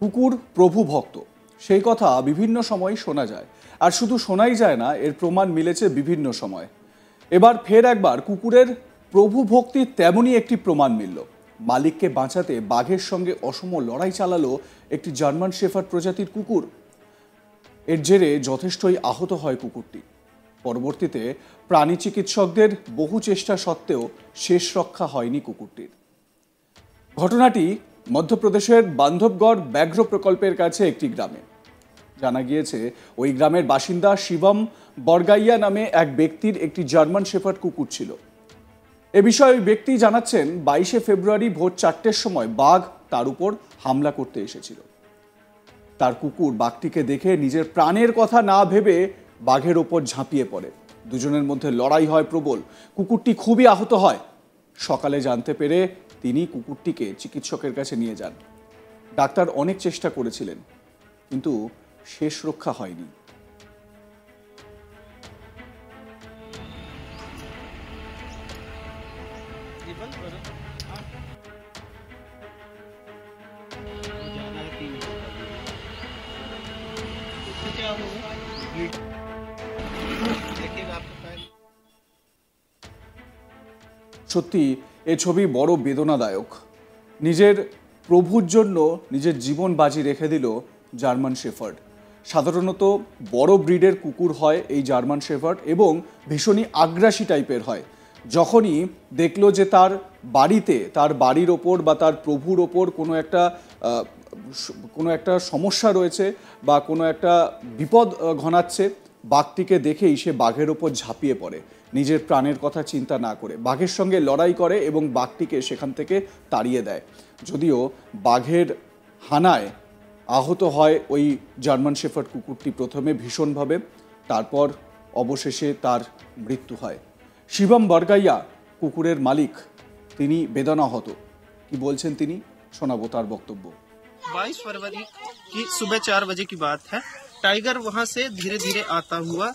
কুকুর প্রভু ভক্ত, সেই কথা বিভিন্ন সময় শোনা যায়। আর শুধু শোনাই যায় না, এর প্রমাণ মিলেছে বিভিন্ন সময়। এবার ফের একবার কুকুরের প্রভু ভক্তির তেমনই একটি প্রমাণ মিলল। মালিককে বাঁচাতে বাঘের সঙ্গে অসম লড়াই চালালো একটি জার্মান শেফার্ড প্রজাতির কুকুর। এর জেরে যথেষ্টই আহত হয় কুকুরটি। পরবর্তীতে প্রাণী চিকিৎসকদের বহু চেষ্টা সত্ত্বেও শেষ রক্ষা হয়নি কুকুরটির। ঘটনাটি মধ্যপ্রদেশের বান্ধবগড় ব্যাঘ্র প্রকল্পের কাছে একটি গ্রামে। জানা গিয়েছে ওই গ্রামের বাসিন্দা শিবম বরগাইয়া নামে এক ব্যক্তির একটি জার্মান শেফার্ড কুকুর ছিল। এ বিষয়ে ওই ব্যক্তি জানাচ্ছেন, 22শে ফেব্রুয়ারি ভোর 4টের সময় বাঘ তার উপর হামলা করতে এসেছিল। তার কুকুর বাঘটিকে দেখে নিজের প্রাণের কথা না ভেবে বাঘের ওপর ঝাঁপিয়ে পড়ে। দুজনের মধ্যে লড়াই হয় প্রবল। কুকুরটি খুবই আহত হয়। সকালে জানতে পেরে তিনি কুকুরটিকে চিকিৎসকের কাছে নিয়ে যান। ডাক্তার অনেক চেষ্টা করেছিলেন, কিন্তু শেষ রক্ষা হয়নি। সত্যি এ ছবি বড় বেদনাদায়ক। নিজের প্রভুর জন্য নিজের জীবন বাজি রেখে দিল জার্মান শেফার্ড। সাধারণত বড় ব্রিডের কুকুর হয় এই জার্মান শেফার্ড এবং ভীষণই আগ্রাসী টাইপের হয়। যখনই দেখলো যে তার বাড়িতে, তার বাড়ির ওপর বা তার প্রভুর ওপর কোনো একটা সমস্যা রয়েছে বা কোনো একটা বিপদ ঘনাচ্ছে, বাঘটিকে দেখেই সে বাঘের ওপর ঝাঁপিয়ে পড়ে, নিজের প্রাণের কথা চিন্তা না করে বাঘের সঙ্গে লড়াই করে এবং বাঘটিকে সেখান থেকে তাড়িয়ে দেয়। যদিও বাঘের হানায় আহত হয় ওই জার্মান শেফার্ড কুকুরটি প্রথমে ভীষণভাবে, তারপর অবশেষে তার মৃত্যু হয়। শিবম বরগাইয়া কুকুরের মালিক, তিনি বেদনাহত। কি বলছেন তিনি, শোনাবো তার বক্তব্য। 22 फरवरी की सुबह 4 बजे की बात है। टाइगर वहां से धीरे धीरे आता हुआ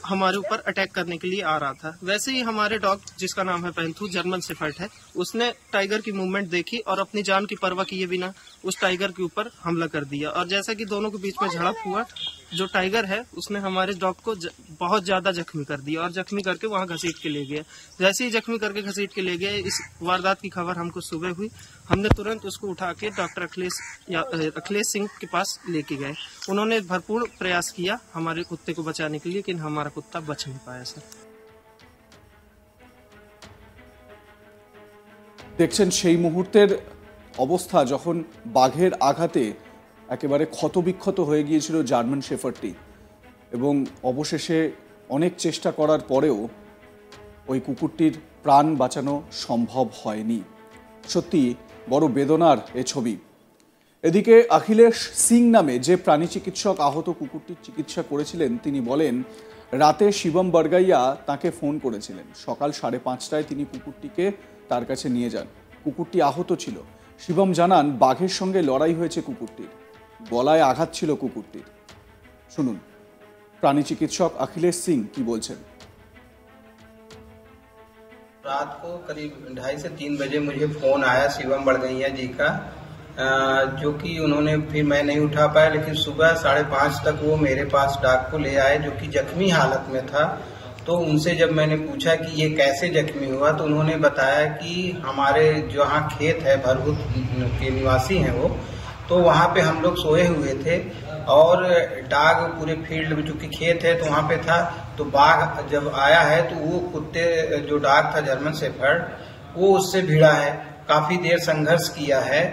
हमारे ऊपर अटैक करने के लिए आ रहा था। वैसे ही हमारे डॉग, जिसका नाम है पेंथू, जर्मन शेफर्ड है, उसने टाइगर की मूवमेंट देखी और अपनी जान की परवाह किए बिना उस टाइगर के ऊपर हमला कर दिया। और जैसा कि दोनों के बीच में झड़प हुआ, जो टाइगर है उसने हमारे डॉग को बहुत ज्यादा जख्मी कर दिया और जख्मी करके वहां घसीट के ले गया। जैसे ही जख्मी करके घसीट के ले गए, इस वारदात की खबर हमको सुबह हुई। हमने तुरंत उसको उठा के डॉक्टर अखिलेश सिंह के पास लेके गए। उन्होंने भरपूर प्रयास किया हमारे कुत्ते को बचाने के लिए, लेकिन हमारा कुत्ता बच नहीं पाया सर। দেখছেন সেই মুহূর্তের অবস্থা যখন বাঘের আঘাতে একেবারে ক্ষতবিক্ষত হয়ে গিয়েছিল জার্মান শেফার্ডটি, এবং অবশেষে অনেক চেষ্টা করার পরেও ওই কুকুরটির প্রাণ বাঁচানো সম্ভব হয়নি। সত্যি বড় বেদনার এ ছবি। এদিকে অখিলেশ সিং নামে যে প্রাণী চিকিৎসক আহত কুকুরটির চিকিৎসা করেছিলেন, তিনি বলেন, রাতে শিবম বরগাইয়া তাকে ফোন করেছিলেন। সকাল 5:30টায় তিনি কুকুরটিকে তার কাছে নিয়ে যান। কুকুরটি আহত ছিল। শিবম জানান, বাঘের সঙ্গে লড়াই হয়েছে কুকুরটির, গলায় আঘাত ছিল কুকুরটির। শুনুন প্রাণী চিকিৎসক অখিলেশ সিং কি বলছেন। रात को करीब 2:30 से 3 बजे मुझे फोन आया शिवम बड़गैया जी का, जो कि उन्होंने, फिर मैं नहीं उठा पाया, लेकिन सुबह 5:30 तक वो मेरे पास डॉग को ले आए, जो कि जख्मी हालत में था। तो उनसे जब मैंने पूछा कि ये कैसे जख्मी हुआ, तो उन्होंने बताया कि हमारे जहाँ खेत है, भरभूत के निवासी हैं वो, तो वहाँ पे हम लोग सोए हुए थे और डॉग पूरे फील्ड में, चूंकि खेत है तो वहाँ पे था, तो बाघ जब आया है तो वो कुत्ते, जो डॉग था जर्मन शेफर्ड, वो उससे भिड़ा है, काफी देर संघर्ष किया है,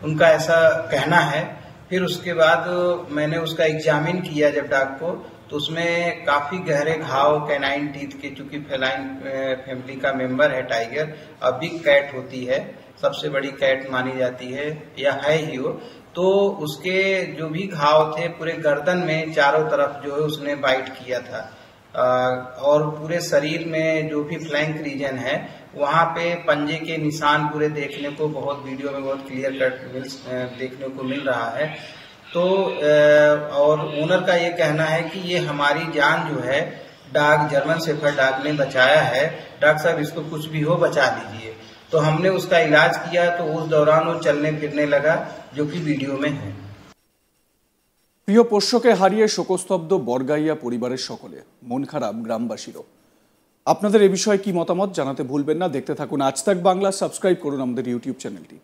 उनका ऐसा कहना है। फिर उसके बाद मैंने उसका एग्जामिन किया जब डॉग को, तो उसमें काफी गहरे घाव कैनाइन टीथ के, चूंकि फेलाइन फैमिली का मेंबर है टाइगर, और बिग कैट होती है, सबसे बड़ी कैट मानी जाती है या है ही वो। तो उसके जो भी घाव थे पूरे गर्दन में चारों तरफ जो है उसने बाइट किया था, और पूरे शरीर में जो भी फ्लैंक रीजन है वहाँ पे पंजे के निशान पूरे देखने को, बहुत वीडियो में बहुत क्लियर कट देखने को मिल रहा है। तो और ओनर का ये कहना है कि ये हमारी जान जो है डॉग, जर्मन शेफर्ड डॉग ने बचाया है, डॉक्टर साहब इसको कुछ भी हो बचा दीजिए। तो हमने उसका इलाज किया, तो उस दौरान वो चलने फिरने लगा, जो कि वीडियो में है। প্রিয় পোষ্যকে হারিয়ে শোকস্তব্ধ বরগাইয়া পরিবারের সকলে, মন খারাপ গ্রামবাসীরও। আপনাদের এ বিষয়ে কি মতামত জানাতে ভুলবেন না। দেখতে থাকুন আজ তাক বাংলা, সাবস্ক্রাইব করুন আমাদের ইউটিউব চ্যানেলটি।